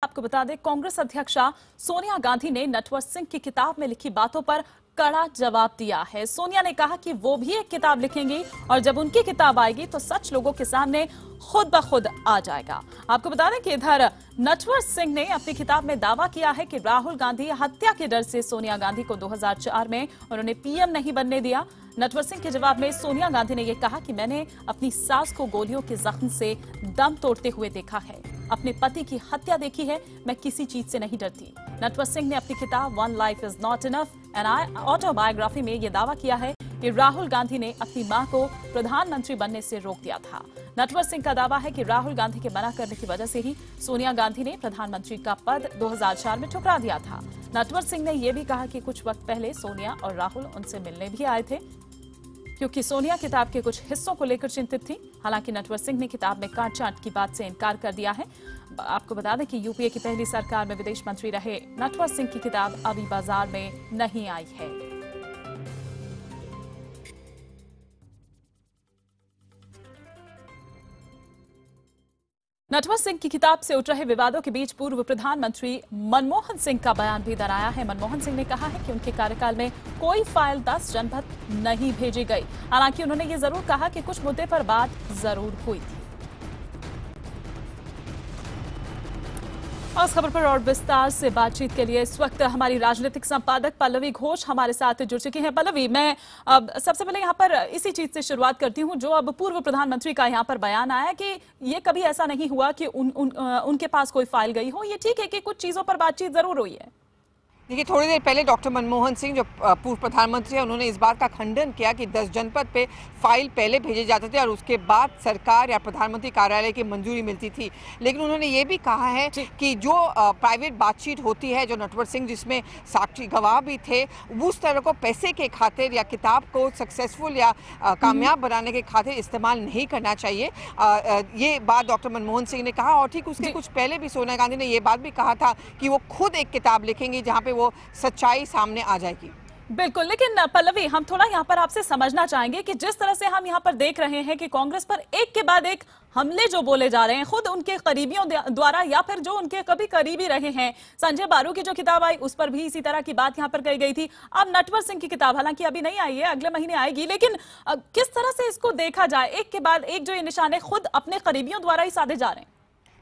आपको बता दें, कांग्रेस अध्यक्षा सोनिया गांधी ने नटवर सिंह की किताब में लिखी बातों पर कड़ा जवाब दिया है। सोनिया ने कहा कि वो भी एक किताब लिखेंगी और जब उनकी किताब आएगी तो सच लोगों के सामने खुद ब खुद आ जाएगा। आपको बता दें कि इधर नटवर सिंह ने अपनी किताब में दावा किया है कि राहुल गांधी हत्या के डर से सोनिया गांधी को 2004 में उन्होंने पीएम नहीं बनने दिया। नटवर सिंह के जवाब में सोनिया गांधी ने यह कहा कि मैंने अपनी सास को गोलियों के जख्म से दम तोड़ते हुए देखा है, अपने पति की हत्या देखी है, मैं किसी चीज से नहीं डरती। नटवर सिंह ने अपनी किताब one life is not enough and autobiography में यह दावा किया है कि राहुल गांधी ने अपनी मां को प्रधानमंत्री बनने से रोक दिया था। नटवर सिंह का दावा है कि राहुल गांधी के मना करने की वजह से ही सोनिया गांधी ने प्रधानमंत्री का पद 2004 में ठुकरा दिया था। नटवर सिंह ने यह भी कहा कि कुछ वक्त पहले सोनिया और राहुल उनसे मिलने भी आए थे क्योंकि सोनिया किताब के कुछ हिस्सों को लेकर चिंतित थी। हालांकि नटवर सिंह ने किताब में काट छांट की बात से इनकार कर दिया है। आपको बता दें कि यूपीए की पहली सरकार में विदेश मंत्री रहे नटवर सिंह की किताब अभी बाजार में नहीं आई है। नटवर सिंह की किताब से उठ रहे विवादों के बीच पूर्व प्रधानमंत्री मनमोहन सिंह का बयान भी इधर आया है। मनमोहन सिंह ने कहा है कि उनके कार्यकाल में कोई फाइल 10 जनपद नहीं भेजी गई। हालांकि उन्होंने ये जरूर कहा कि कुछ मुद्दे पर बात जरूर हुई थी। और इस खबर पर और विस्तार से बातचीत के लिए इस वक्त हमारी राजनीतिक संपादक पल्लवी घोष हमारे साथ जुड़ चुकी हैं। पल्लवी, मैं अब सबसे पहले यहाँ पर इसी चीज से शुरुआत करती हूँ जो अब पूर्व प्रधानमंत्री का यहाँ पर बयान आया कि ये कभी ऐसा नहीं हुआ कि उनके पास कोई फाइल गई हो। ये ठीक है कि कुछ चीजों पर बातचीत जरूर हुई है। देखिए, थोड़ी देर पहले डॉक्टर मनमोहन सिंह जो पूर्व प्रधानमंत्री हैं, उन्होंने इस बात का खंडन किया कि 10 जनपद पे फाइल पहले भेजे जाते थे और उसके बाद सरकार या प्रधानमंत्री कार्यालय की मंजूरी मिलती थी। लेकिन उन्होंने ये भी कहा है कि जो प्राइवेट बातचीत होती है, जो नटवर सिंह जिसमें साक्षी गवाह भी थे, उस तरह को पैसे के खातिर या किताब को सक्सेसफुल या कामयाब बनाने के खातिर इस्तेमाल नहीं करना चाहिए। ये बात डॉक्टर मनमोहन सिंह ने कहा। और ठीक उसके कुछ पहले भी सोनिया गांधी ने ये बात भी कहा था कि वो खुद एक किताब लिखेंगी जहाँ पे वो सच्चाई सामने आ जाएगी। बिल्कुल, लेकिन पल्लवी, हम थोड़ा यहाँ पर आपसे समझना चाहेंगे कि जिस तरह से हम यहाँ पर देख रहे हैं कि कांग्रेस पर एक के बाद एक हमले जो बोले जा रहे हैं खुद उनके करीबियों द्वारा या फिर जो उनके कभी करीबी रहे हैं। संजय बारू की जो किताब आई उस पर भी इसी तरह की बात यहाँ पर कही गई थी। अब नटवर सिंह की किताब हालांकि अभी नहीं आई है, अगले महीने आएगी, लेकिन किस तरह से इसको देखा जाए, एक के बाद एक जो ये निशाने खुद अपने करीबियों द्वारा ही साधे जा रहे हैं?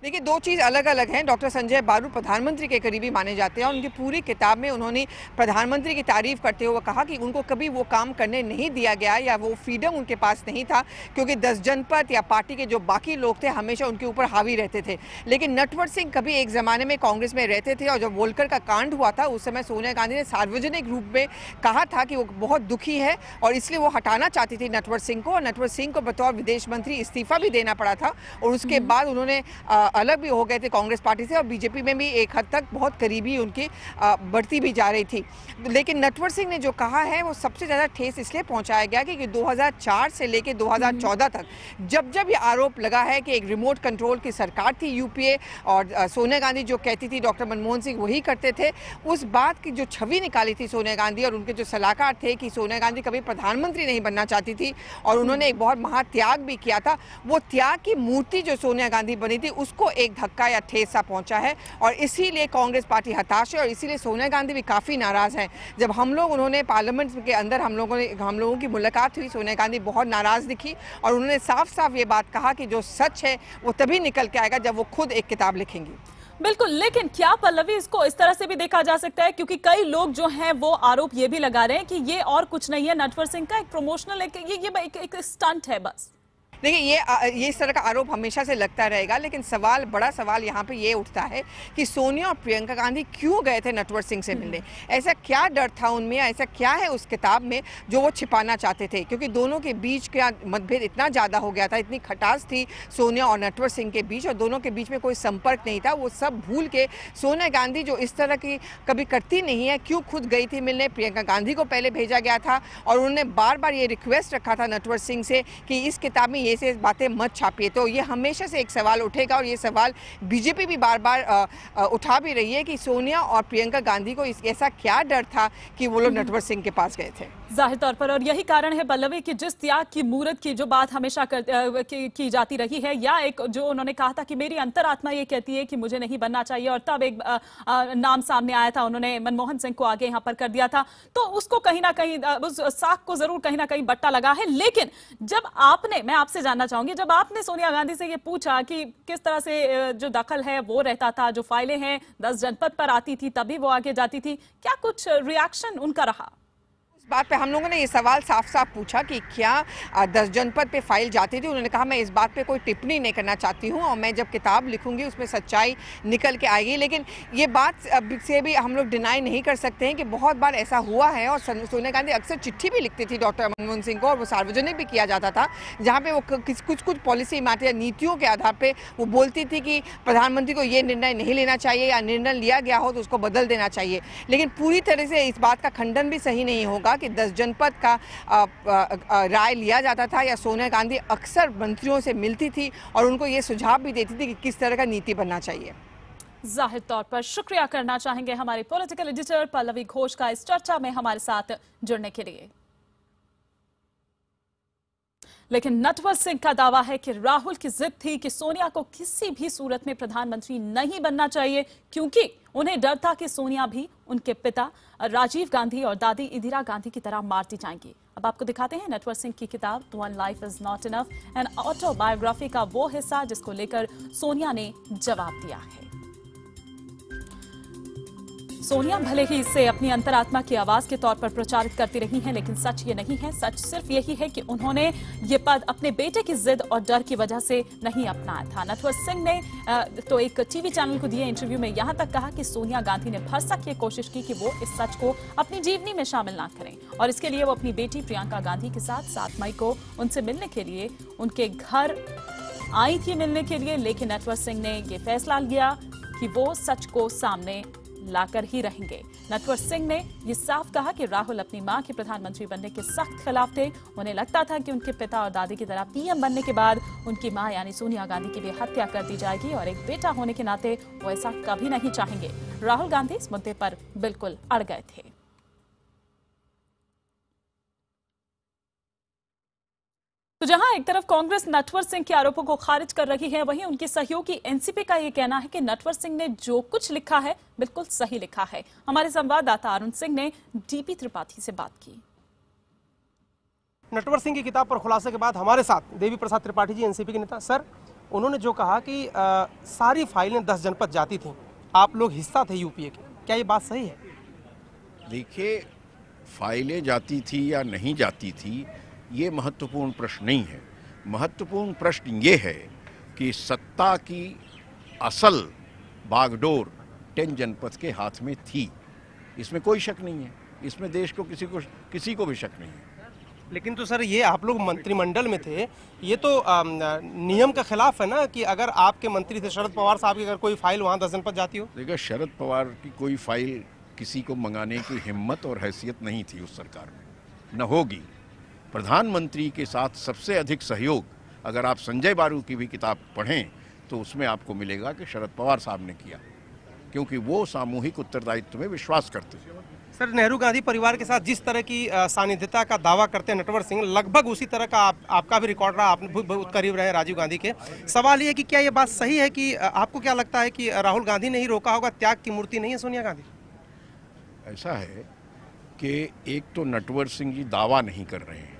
देखिए, दो चीज़ अलग अलग हैं। डॉक्टर संजय बारू प्रधानमंत्री के करीबी माने जाते हैं और उनकी पूरी किताब में उन्होंने प्रधानमंत्री की तारीफ करते हुए कहा कि उनको कभी वो काम करने नहीं दिया गया या वो फ्रीडम उनके पास नहीं था क्योंकि 10 जनपद या पार्टी के जो बाकी लोग थे हमेशा उनके ऊपर हावी रहते थे। लेकिन नटवर सिंह कभी एक ज़माने में कांग्रेस में रहते थे और जब वोलकर का कांड हुआ था उस समय सोनिया गांधी ने सार्वजनिक रूप में कहा था कि वो बहुत दुखी है और इसलिए वो हटाना चाहती थी नटवर सिंह को। और नटवर सिंह को बतौर विदेश मंत्री इस्तीफा भी देना पड़ा था और उसके बाद उन्होंने अलग भी हो गए थे कांग्रेस पार्टी से और बीजेपी में भी एक हद तक बहुत करीबी उनकी बढ़ती भी जा रही थी। लेकिन नटवर सिंह ने जो कहा है वो सबसे ज़्यादा ठेस इसलिए पहुंचाया गया कि 2004 से लेकर 2014 तक जब जब ये आरोप लगा है कि एक रिमोट कंट्रोल की सरकार थी यूपीए और सोनिया गांधी जो कहती थी डॉक्टर मनमोहन सिंह वही करते थे, उस बात की जो छवि निकाली थी सोनिया गांधी और उनके जो सलाहकार थे कि सोनिया गांधी कभी प्रधानमंत्री नहीं बनना चाहती थी और उन्होंने एक बहुत महात्याग भी किया था, वो त्याग की मूर्ति जो सोनिया गांधी बनी थी उसको एक धक्का या ठेस सा पहुंचा है और इसीलिए कांग्रेस पार्टी हताश है और इसीलिए सोनिया गांधी भी काफ़ी नाराज़ हैं। जब उन्होंने पार्लियामेंट के अंदर हम लोगों की मुलाकात हुई, सोनिया गांधी बहुत नाराज़ दिखी और उन्होंने साफ साफ ये बात कहा कि जो सच है वो तभी निकल के आएगा जब वो खुद एक किताब लिखेंगी। बिल्कुल, लेकिन क्या पल्लवी इसको इस तरह से भी देखा जा सकता है क्योंकि कई लोग जो हैं वो आरोप ये भी लगा रहे हैं कि ये और कुछ नहीं है, नटवर सिंह का एक प्रमोशनल एक स्टंट है बस। देखिए, ये इस तरह का आरोप हमेशा से लगता रहेगा, लेकिन बड़ा सवाल यहाँ पे ये उठता है कि सोनिया और प्रियंका गांधी क्यों गए थे नटवर सिंह से मिलने? ऐसा क्या डर था उनमें, ऐसा क्या है उस किताब में जो वो छिपाना चाहते थे? क्योंकि दोनों के बीच का मतभेद इतना ज़्यादा हो गया था, इतनी खटास थी सोनिया और नटवर सिंह के बीच और दोनों के बीच में कोई संपर्क नहीं था। वो सब भूल के सोनिया गांधी जो इस तरह की कभी करती नहीं है, क्यों खुद गई थी मिलने? प्रियंका गांधी को पहले भेजा गया था और उन्होंने बार बार ये रिक्वेस्ट रखा था नटवर सिंह से कि इस किताब में ये से बातें मत छापिए। तो ये हमेशा से एक सवाल उठेगा और ये सवाल बीजेपी भी बार बार उठा भी रही है कि सोनिया और प्रियंका गांधी को ऐसा क्या डर था कि वो लोग नटवर सिंह के पास गए थे। जाहिर तौर पर, और यही कारण है पल्लवी कि जिस त्याग की मूर्त की जो बात हमेशा की जाती रही है, या एक जो उन्होंने कहा था कि मेरी अंतरात्मा ये कहती है कि मुझे नहीं बनना चाहिए, और तब एक नाम सामने आया था, उन्होंने मनमोहन सिंह को आगे यहाँ पर कर दिया था, तो उसको कहीं ना कहीं उस साख को जरूर कहीं ना कहीं बट्टा लगा है। लेकिन जब आपने, मैं आपसे जानना चाहूंगी, जब आपने सोनिया गांधी से ये पूछा कि किस तरह से जो दखल है वो रहता था, जो फाइलें हैं 10 जनपद पर आती थी तभी वो आगे जाती थी, क्या कुछ रिएक्शन उनका रहा? बात पे हम लोगों ने ये सवाल साफ साफ पूछा कि क्या 10 जनपद पे फाइल जाती थी। उन्होंने कहा मैं इस बात पे कोई टिप्पणी नहीं करना चाहती हूँ और मैं जब किताब लिखूंगी उसमें सच्चाई निकल के आएगी। लेकिन ये बात से भी हम लोग डिनाई नहीं कर सकते हैं कि बहुत बार ऐसा हुआ है और सोनिया गांधी अक्सर चिट्ठी भी लिखती थी डॉक्टर मनमोहन सिंह को, और वो सार्वजनिक भी किया जाता था, जहाँ पे वो कुछ पॉलिसी मैटर या नीतियों के आधार पर वो बोलती थी कि प्रधानमंत्री को ये निर्णय नहीं लेना चाहिए, या निर्णय लिया गया हो तो उसको बदल देना चाहिए। लेकिन पूरी तरह से इस बात का खंडन भी सही नहीं होगा कि 10 जनपद का राय लिया जाता था, या सोनिया गांधी अक्सर मंत्रियों से मिलती थी और उनको ये सुझाव भी देती थी कि किस तरह का नीति बनना चाहिए। जाहिर तौर पर शुक्रिया करना चाहेंगे हमारे पॉलिटिकल एडिटर पल्लवी घोष का इस चर्चा में हमारे साथ जुड़ने के लिए। लेकिन नटवर सिंह का दावा है कि राहुल की जिद थी कि सोनिया को किसी भी सूरत में प्रधानमंत्री नहीं बनना चाहिए, क्योंकि उन्हें डर था कि सोनिया भी उनके पिता राजीव गांधी और दादी इंदिरा गांधी की तरह मारती जाएंगी। अब आपको दिखाते हैं नटवर सिंह की किताब one life is not enough, an autobiography का वो हिस्सा जिसको लेकर सोनिया ने जवाब दिया है। सोनिया भले ही इसे अपनी अंतरात्मा की आवाज के तौर पर प्रचारित करती रही हैं, लेकिन सच ये नहीं है। सच सिर्फ यही है कि उन्होंने ये पद अपने बेटे की जिद और डर की वजह से नहीं अपनाया था। नटवर सिंह ने तो एक टीवी चैनल को दिए इंटरव्यू में यहां तक कहा कि सोनिया गांधी ने भरसक ये कोशिश की कि वो इस सच को अपनी जीवनी में शामिल ना करें, और इसके लिए वो अपनी बेटी प्रियंका गांधी के साथ 7 मई को उनसे मिलने के लिए उनके घर आई थी मिलने के लिए। लेकिन नटवर सिंह ने ये फैसला लिया कि वो सच को सामने लाकर ही रहेंगे। नटवर सिंह ने यह साफ कहा कि राहुल अपनी मां के प्रधानमंत्री बनने के सख्त खिलाफ थे। उन्हें लगता था कि उनके पिता और दादी की तरह पीएम बनने के बाद उनकी मां यानी सोनिया गांधी की भी हत्या कर दी जाएगी, और एक बेटा होने के नाते वो ऐसा कभी नहीं चाहेंगे। राहुल गांधी इस मुद्दे पर बिल्कुल अड़ गए थे। तो जहां एक तरफ कांग्रेस नटवर सिंह के आरोपों को खारिज कर रही है, वहीं उनकी सहयोगी एनसीपी का यह कहना है कि नटवर सिंह ने जो कुछ लिखा है बिल्कुल सही लिखा है। हमारे संवाददाता अरुण सिंह ने डीपी त्रिपाठी से बात की। नटवर सिंह की किताब पर खुलासे के बाद हमारे साथ देवी प्रसाद त्रिपाठी जी, एनसीपी के नेता। सर, उन्होंने जो कहा कि सारी फाइलें 10 जनपद जाती थी, आप लोग हिस्सा थे यूपीए के, क्या ये बात सही है? देखिए, फाइलें जाती थी या नहीं जाती थी ये महत्वपूर्ण प्रश्न नहीं है। महत्वपूर्ण प्रश्न ये है कि सत्ता की असल बागडोर 10 जनपद के हाथ में थी, इसमें कोई शक नहीं है। इसमें देश को किसी को भी शक नहीं है। लेकिन तो सर, ये आप लोग मंत्रिमंडल में थे, ये तो नियम के खिलाफ है ना कि अगर आपके मंत्री थे शरद पवार साहब की, अगर कोई फाइल वहाँ 10 जनपद जाती हो। देखिए, शरद पवार की कोई फाइल किसी को मंगाने की हिम्मत और हैसियत नहीं थी उस सरकार में, न होगी। प्रधानमंत्री के साथ सबसे अधिक सहयोग अगर आप संजय बारू की भी किताब पढ़ें तो उसमें आपको मिलेगा कि शरद पवार साहब ने किया, क्योंकि वो सामूहिक उत्तरदायित्व में विश्वास करते थे। सर, नेहरू गांधी परिवार के साथ जिस तरह की सानिध्यता का दावा करते हैं नटवर सिंह, लगभग उसी तरह का आपका भी रिकॉर्ड रहा, आप बहुत करीब रहे राजीव गांधी के। सवाल ये है कि क्या ये बात सही है कि आपको क्या लगता है कि राहुल गांधी ने ही रोका होगा, त्याग की मूर्ति नहीं है सोनिया गांधी? ऐसा है कि एक तो नटवर सिंह जी दावा नहीं कर रहे हैं,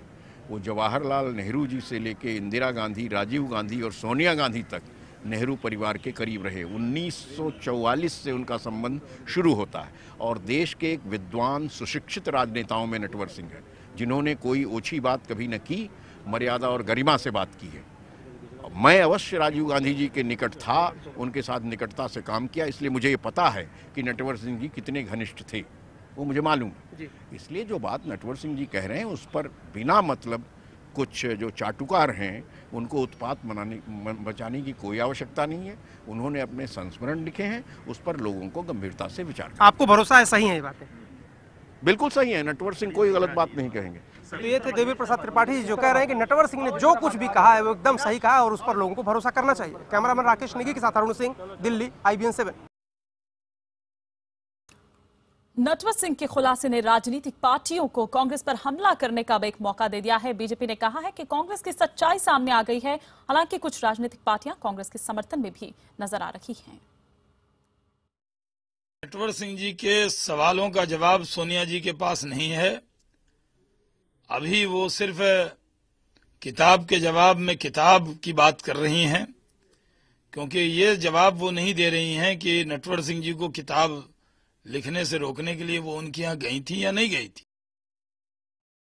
वो जवाहरलाल नेहरू जी से लेके इंदिरा गांधी, राजीव गांधी और सोनिया गांधी तक नेहरू परिवार के करीब रहे। 1944 से उनका संबंध शुरू होता है, और देश के एक विद्वान सुशिक्षित राजनेताओं में नटवर सिंह है, जिन्होंने कोई ओछी बात कभी न की, मर्यादा और गरिमा से बात की है। मैं अवश्य राजीव गांधी जी के निकट था, उनके साथ निकटता से काम किया, इसलिए मुझे ये पता है कि नटवर सिंह जी कितने घनिष्ठ थे, वो मुझे मालूम है। इसलिए जो बात नटवर सिंह जी कह रहे हैं उस पर बिना मतलब कुछ जो चाटुकार हैं उनको उत्पात बचाने की कोई आवश्यकता नहीं है। उन्होंने अपने संस्मरण लिखे हैं, उस पर लोगों को गंभीरता से विचार करना। आपको भरोसा है सही है ये बातें? बिल्कुल सही है, नटवर सिंह कोई गलत बात नहीं कहेंगे। तो ये थे देवी प्रसाद त्रिपाठी जी जो कह रहे हैं कि नटवर सिंह ने जो कुछ भी कहा है वो एकदम सही कहा और उस पर लोगों को भरोसा करना चाहिए। कैमरामैन राकेश नेगी के साथ अरुण सिंह, दिल्ली, IBN 7। नटवर सिंह के खुलासे ने राजनीतिक पार्टियों को कांग्रेस पर हमला करने का अब एक मौका दे दिया है। बीजेपी ने कहा है कि कांग्रेस की सच्चाई सामने आ गई है। हालांकि कुछ राजनीतिक पार्टियां कांग्रेस के समर्थन में भी नजर आ रही हैं। नटवर सिंह जी के सवालों का जवाब सोनिया जी के पास नहीं है। अभी वो सिर्फ किताब के जवाब में किताब की बात कर रही हैं, क्योंकि ये जवाब वो नहीं दे रही हैं कि नटवर सिंह जी को किताब लिखने से रोकने के लिए वो उनके यहाँ गई थी या नहीं गई थी।